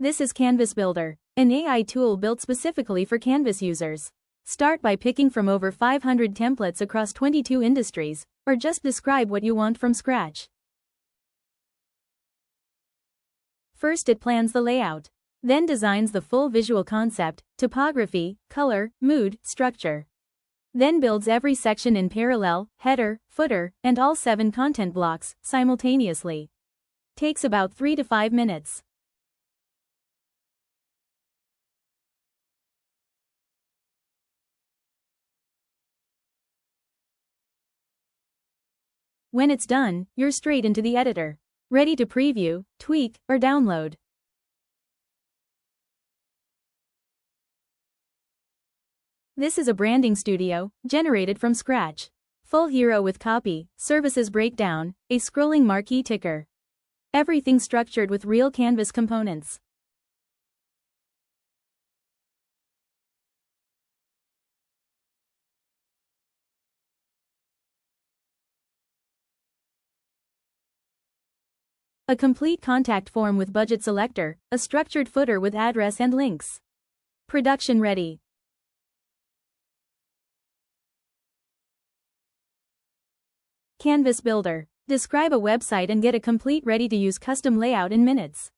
This is Canvas Builder, an AI tool built specifically for Canvas users. Start by picking from over 500 templates across 22 industries, or just describe what you want from scratch. First, it plans the layout, then designs the full visual concept, typography, color, mood, structure. Then builds every section in parallel, header, footer, and all 7 content blocks, simultaneously. Takes about 3 to 5 minutes. When it's done, you're straight into the editor, ready to preview, tweak, or download. This is a branding studio, generated from scratch. Full hero with copy, services breakdown, a scrolling marquee ticker. Everything structured with real Canvas components. A complete contact form with budget selector, a structured footer with address and links. Production ready. Canvas Builder. Describe a website and get a complete ready-to-use custom layout in minutes.